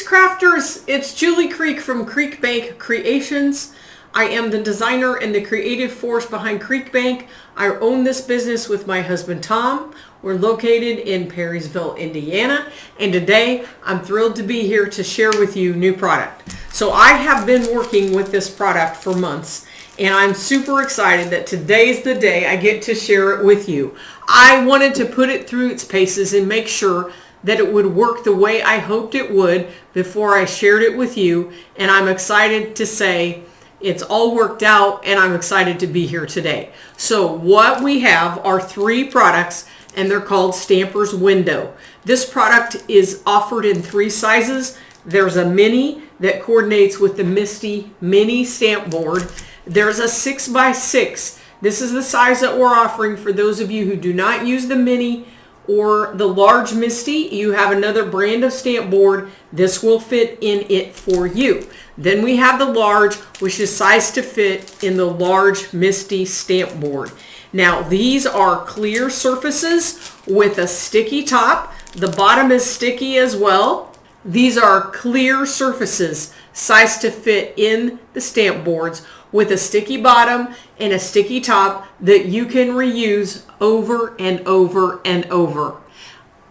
Greeks Crafters, it's Julie Creek from Creek Bank Creations. I am the designer and the creative force behind Creek Bank. I own this business with my husband Tom. We're located in Perrysville, Indiana, and today I'm thrilled to be here to share with you new product. So I have been working with this product for months, and I'm super excited that today's the day I get to share it with you. I wanted to put it through its paces and make sure that it would work the way I hoped it would before I shared it with you, and I'm excited to say it's all worked out, and I'm excited to be here today. So what we have are 3 products, and they're called Stamper's Window. This product is offered in 3 sizes. There's a mini that coordinates with the Misty mini stamp board. There's a 6x6. This is the size that we're offering for those of you who do not use the mini or the large Misty. You have another brand of stamp board. This will fit in it for you. Then we have the large, which is sized to fit in the large Misty stamp board. Now these are clear surfaces with a sticky top. The bottom is sticky as well. These are clear surfaces sized to fit in the stamp boards with a sticky bottom and a sticky top that you can reuse over and over and over.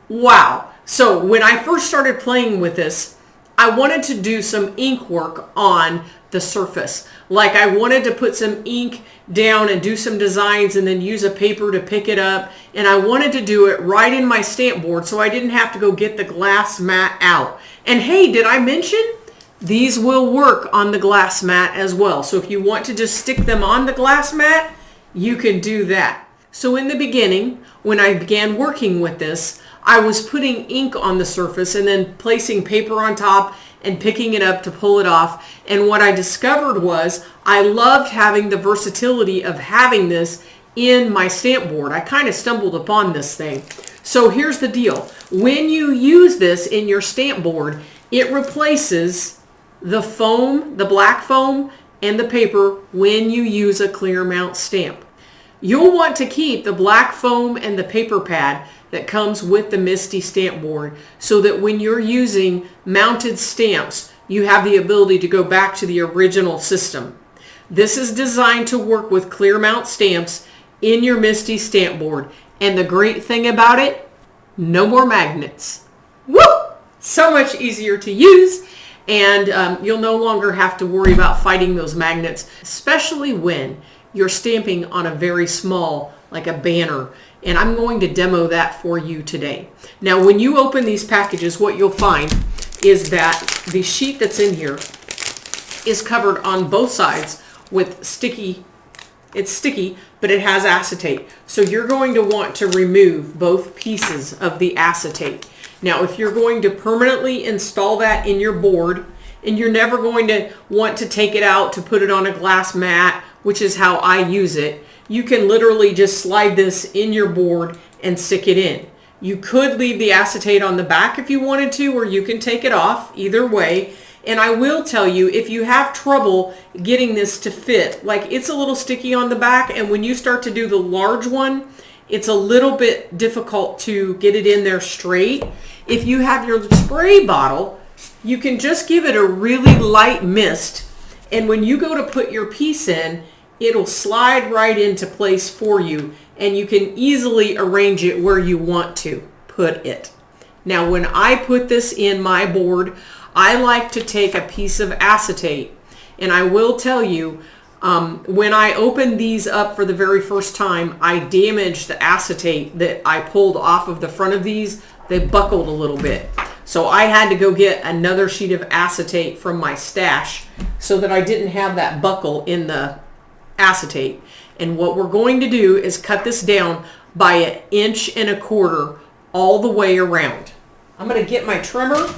Wow. So when I first started playing with this, I wanted to do some ink work on the surface. Like I wanted to put some ink down and do some designs and then use a paper to pick it up. And I wanted to do it right in my stamp board so I didn't have to go get the glass mat out. And hey, did I mention? These will work on the glass mat as well. So if you want to just stick them on the glass mat, you can do that. So in the beginning, when I began working with this, I was putting ink on the surface and then placing paper on top and picking it up to pull it off. And what I discovered was I loved having the versatility of having this in my stamp board. I kind of stumbled upon this thing. So here's the deal. When you use this in your stamp board, it replaces the foam, the black foam, and the paper when you use a clear mount stamp. You'll want to keep the black foam and the paper pad that comes with the Misty stamp board so that when you're using mounted stamps, you have the ability to go back to the original system. This is designed to work with clear mount stamps in your Misty stamp board. And the great thing about it, no more magnets. Woo! So much easier to use. And you'll no longer have to worry about fighting those magnets, especially when you're stamping on a very small, like a banner. And I'm going to demo that for you today. Now, when you open these packages, what you'll find is that the sheet that's in here is covered on both sides with sticky. It's sticky, but it has acetate. So you're going to want to remove both pieces of the acetate. Now, if you're going to permanently install that in your board, and you're never going to want to take it out to put it on a glass mat, which is how I use it, you can literally just slide this in your board and stick it in. You could leave the acetate on the back if you wanted to, or you can take it off, either way. And I will tell you, if you have trouble getting this to fit, like it's a little sticky on the back, and when you start to do the large one, it's a little bit difficult to get it in there straight. If you have your spray bottle, you can just give it a really light mist, and when you go to put your piece in, it'll slide right into place for you, and you can easily arrange it where you want to put it. Now, when I put this in my board, I like to take a piece of acetate, and I will tell you, when I opened these up for the very first time, I damaged the acetate that I pulled off of the front of these. They buckled a little bit. So I had to go get another sheet of acetate from my stash so that I didn't have that buckle in the acetate. And what we're going to do is cut this down by 1.25 inches all the way around. I'm going to get my trimmer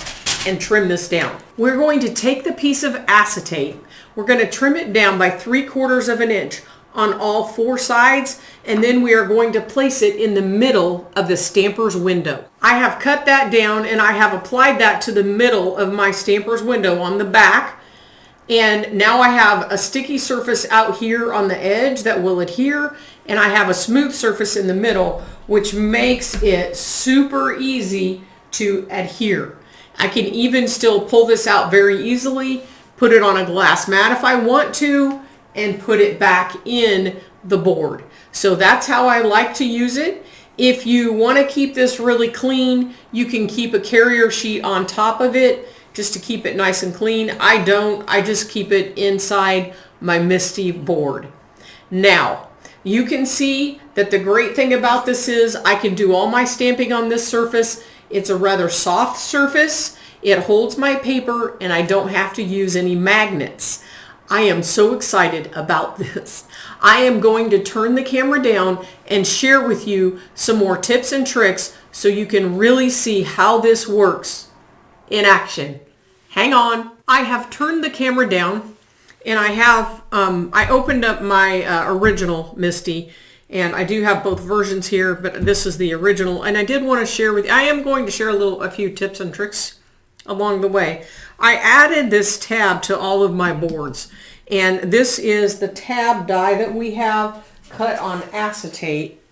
and trim this down. We're going to take the piece of acetate. We're going to trim it down by 3/4 inch on all 4 sides, and then we are going to place it in the middle of the Stamper's Window. I have cut that down and I have applied that to the middle of my Stamper's Window on the back, and now I have a sticky surface out here on the edge that will adhere, and I have a smooth surface in the middle, which makes it super easy to adhere. I can even still pull this out very easily, put it on a glass mat if I want to, and put it back in the board. So that's how I like to use it. If you want to keep this really clean, you can keep a carrier sheet on top of it just to keep it nice and clean. I don't. I just keep it inside my MISTI board. Now, you can see that the great thing about this is I can do all my stamping on this surface. It's a rather soft surface. It holds my paper and I don't have to use any magnets. I am so excited about this. I am going to turn the camera down and share with you some more tips and tricks so you can really see how this works in action. Hang on. I have turned the camera down and I opened up my original MISTI, and I do have both versions here, but this is the original, and I did want to share with you, I am going to share a few tips and tricks along the way. I added this tab to all of my boards, and this is the tab die that we have cut on acetate,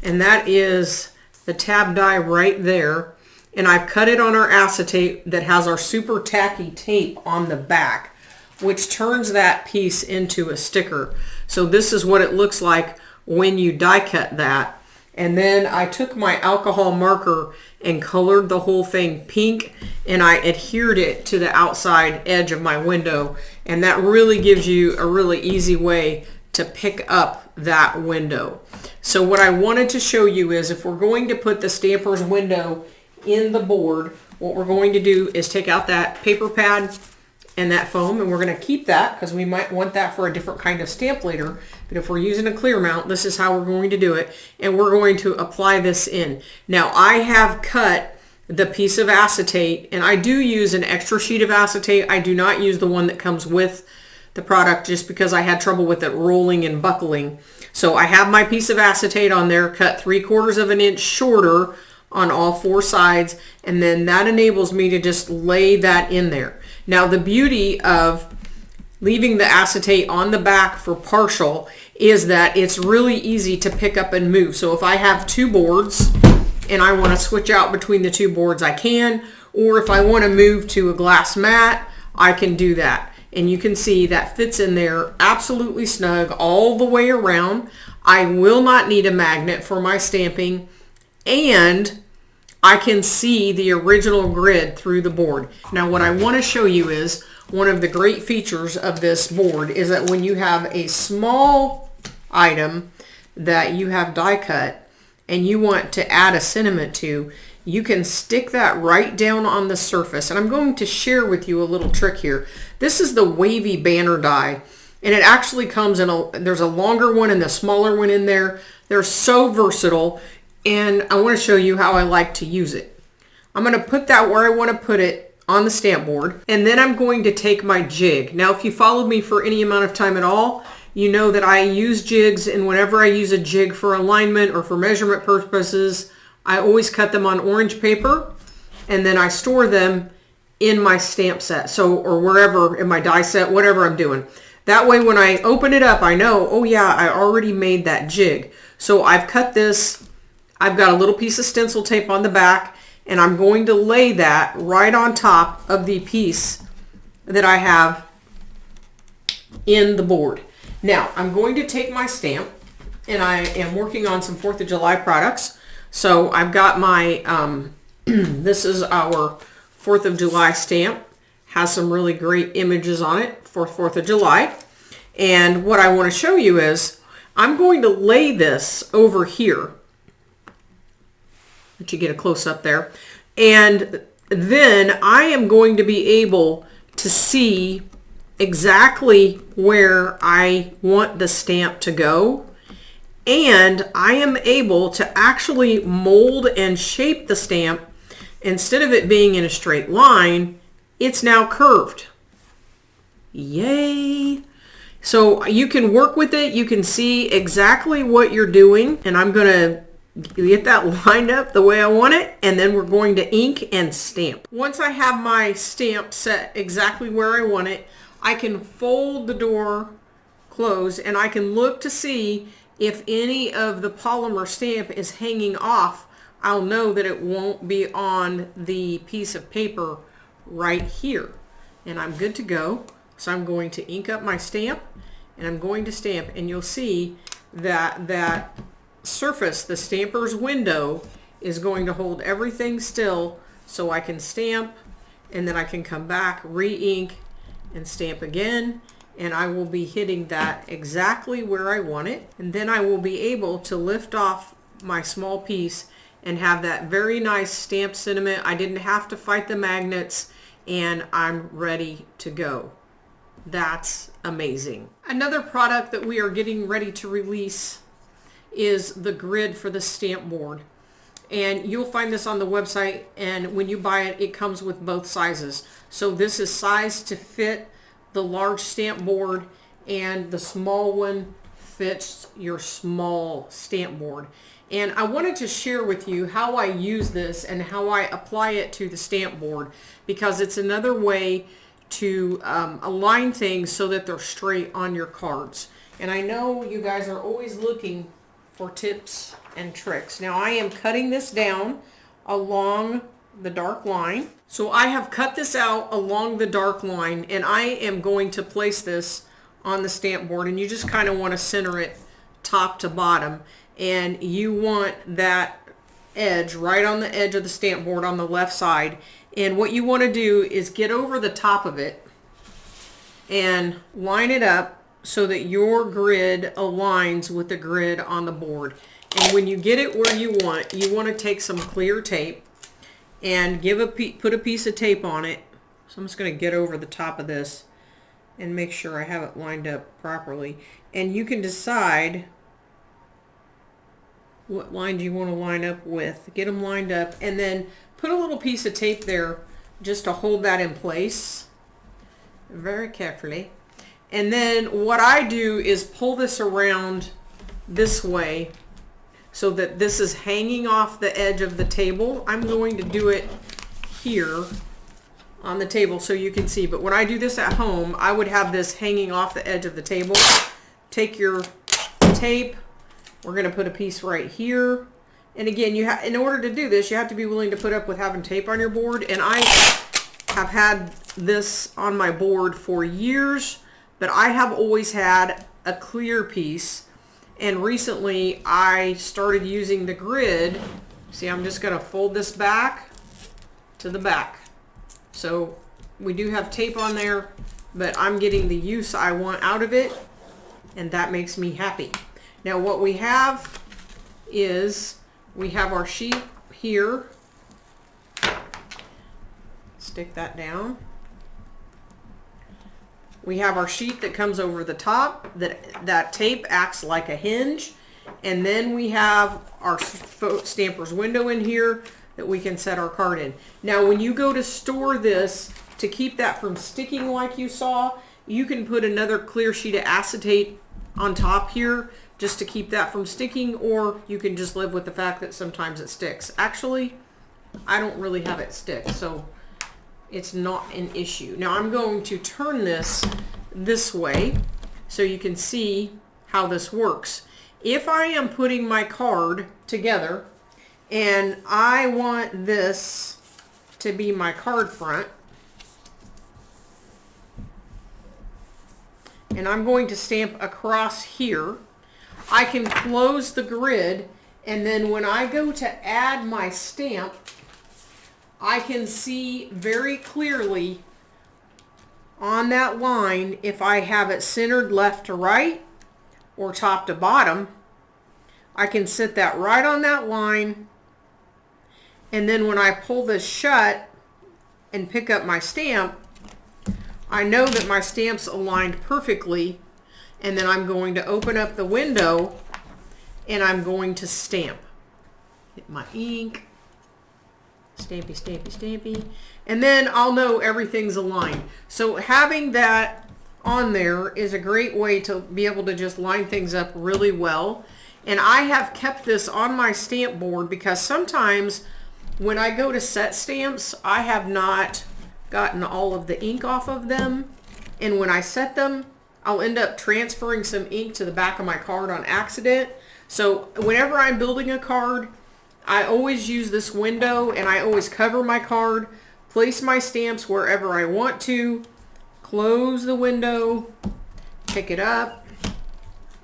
and that is the tab die right there, and I've cut it on our acetate that has our super tacky tape on the back, which turns that piece into a sticker. So this is what it looks like when you die cut that. And then I took my alcohol marker and colored the whole thing pink, and I adhered it to the outside edge of my window, and that really gives you a really easy way to pick up that window. So what I wanted to show you is if we're going to put the stamper's window in the board, what we're going to do is take out that paper pad and that foam, and we're going to keep that because we might want that for a different kind of stamp later. But if we're using a clear mount, this is how we're going to do it, and we're going to apply this in. Now I have cut the piece of acetate, and I do use an extra sheet of acetate. I do not use the one that comes with the product just because I had trouble with it rolling and buckling. So I have my piece of acetate on there, cut 3/4 of an inch shorter on all 4 sides, and then that enables me to just lay that in there. Now the beauty of leaving the acetate on the back for partial is that it's really easy to pick up and move. So if I have 2 boards and I want to switch out between the 2 boards, I can, or if I want to move to a glass mat, I can do that. And you can see that fits in there absolutely snug all the way around. I will not need a magnet for my stamping, and I can see the original grid through the board. Now what I want to show you is one of the great features of this board is that when you have a small item that you have die cut and you want to add a sentiment to, you can stick that right down on the surface. And I'm going to share with you a little trick here. This is the wavy banner die, and it actually comes in there's a longer one and the smaller one in there. They're so versatile. And I want to show you how I like to use it. I'm going to put that where I want to put it on the stamp board, and then I'm going to take my jig. Now if you followed me for any amount of time at all, you know that I use jigs, and whenever I use a jig for alignment or for measurement purposes, I always cut them on orange paper, and then I store them in my stamp set, or wherever in my die set, whatever I'm doing. That way when I open it up, I know, oh yeah, I already made that jig. So I've cut this. I've got a little piece of stencil tape on the back, and I'm going to lay that right on top of the piece that I have in the board. Now I'm going to take my stamp, and I am working on some 4th of July products. So I've got my, this is our 4th of July stamp, has some really great images on it for 4th of July. And what I want to show you is I'm going to lay this over here. Let you get a close up there. And then I am going to be able to see exactly where I want the stamp to go. And I am able to actually mold and shape the stamp. Instead of it being in a straight line, it's now curved. Yay! So you can work with it. You can see exactly what you're doing. And I'm going to get that lined up the way I want it, and then we're going to ink and stamp. Once I have my stamp set exactly where I want it, I can fold the door closed, and I can look to see if any of the polymer stamp is hanging off. I'll know that it won't be on the piece of paper right here. And I'm good to go. So I'm going to ink up my stamp and I'm going to stamp, and you'll see that that surface, the stamper's window, is going to hold everything still, so I can stamp and then I can come back, re-ink and stamp again, and I will be hitting that exactly where I want it, and then I will be able to lift off my small piece and have that very nice stamped sentiment. I didn't have to fight the magnets, and I'm ready to go. That's amazing. Another product that we are getting ready to release is the grid for the stamp board. And you'll find this on the website, and when you buy it, it comes with both sizes. So this is sized to fit the large stamp board, and the small one fits your small stamp board. And I wanted to share with you how I use this and how I apply it to the stamp board, because it's another way to align things so that they're straight on your cards. And I know you guys are always looking for tips and tricks. Now I am cutting this down along the dark line. So I have cut this out along the dark line, and I am going to place this on the stamp board, and you just kind of want to center it top to bottom, and you want that edge right on the edge of the stamp board on the left side. And what you want to do is get over the top of it and line it up so that your grid aligns with the grid on the board. And when you get it where you want to take some clear tape and put a piece of tape on it. So I'm just going to get over the top of this and make sure I have it lined up properly. And you can decide what line do you want to line up with. Get them lined up, and then put a little piece of tape there just to hold that in place very carefully. And then what I do is pull this around this way so that this is hanging off the edge of the table. I'm going to do it here on the table so you can see, but when I do this at home, I would have this hanging off the edge of the table. Take your tape, we're going to put a piece right here. And again, in order to do this, you have to be willing to put up with having tape on your board. And I have had this on my board for years, but I have always had a clear piece. And recently I started using the grid. See, I'm just going to fold this back to the back. So we do have tape on there, but I'm getting the use I want out of it, and that makes me happy. Now what we have is, we have our sheet here. Stick that down. We have our sheet that comes over the top. That tape acts like a hinge. And then we have our stamper's window in here that we can set our card in. Now when you go to store this, to keep that from sticking like you saw, you can put another clear sheet of acetate on top here just to keep that from sticking, or you can just live with the fact that sometimes it sticks. Actually, I don't really have it stick, so it's not an issue. Now I'm going to turn this way so you can see how this works. If I am putting my card together and I want this to be my card front, and I'm going to stamp across here, I can close the grid, and then when I go to add my stamp, I can see very clearly on that line if I have it centered left to right or top to bottom. I can set that right on that line, and then when I pull this shut and pick up my stamp, I know that my stamp's aligned perfectly, and then I'm going to open up the window and I'm going to stamp. Hit my ink, stampy, stampy, stampy, and then I'll know everything's aligned. So having that on there is a great way to be able to just line things up really well. And I have kept this on my stamp board because sometimes when I go to set stamps, I have not gotten all of the ink off of them, and when I set them, I'll end up transferring some ink to the back of my card on accident. So whenever I'm building a card, I always use this window, and I always cover my card, place my stamps wherever I want to, close the window, pick it up,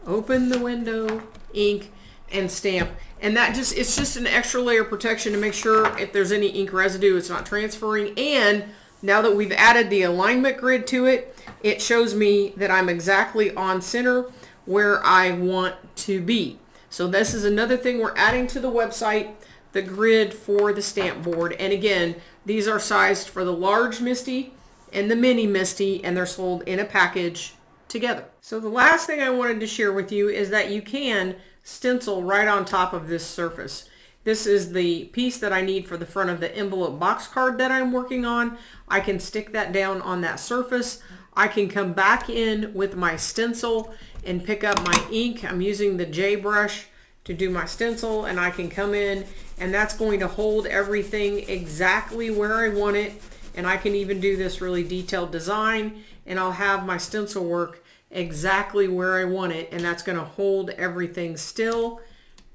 open the window, ink, and stamp. And it's just an extra layer of protection to make sure if there's any ink residue, it's not transferring. And now that we've added the alignment grid to it, it shows me that I'm exactly on center where I want to be. So this is another thing we're adding to the website, the grid for the stamp board. And again, these are sized for the large MISTI and the mini MISTI, and they're sold in a package together. So the last thing I wanted to share with you is that you can stencil right on top of this surface. This is the piece that I need for the front of the envelope box card that I'm working on. I can stick that down on that surface. I can come back in with my stencil and pick up my ink. I'm using the J brush to do my stencil, and I can come in, and that's going to hold everything exactly where I want it. And I can even do this really detailed design, and I'll have my stencil work exactly where I want it, and that's going to hold everything still.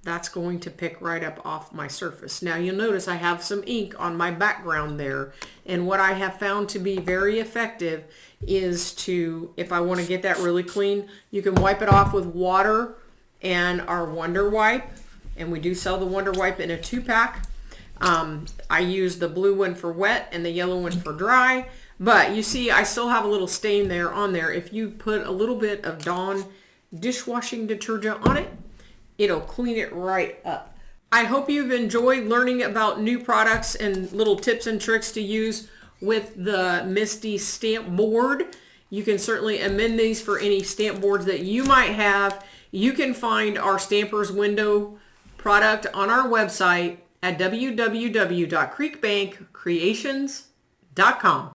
That's going to pick right up off my surface. Now you'll notice I have some ink on my background there, and what I have found to be very effective is to, if I want to get that really clean, you can wipe it off with water and our Wonder Wipe, and we do sell the Wonder Wipe in a 2-pack. I use the blue one for wet and the yellow one for dry, but you see I still have a little stain there on there. If you put a little bit of Dawn dishwashing detergent on it, it'll clean it right up. I hope you've enjoyed learning about new products and little tips and tricks to use with the MISTI stamp board. You can certainly amend these for any stamp boards that you might have. You can find our Stampers Window product on our website at www.creekbankcreations.com.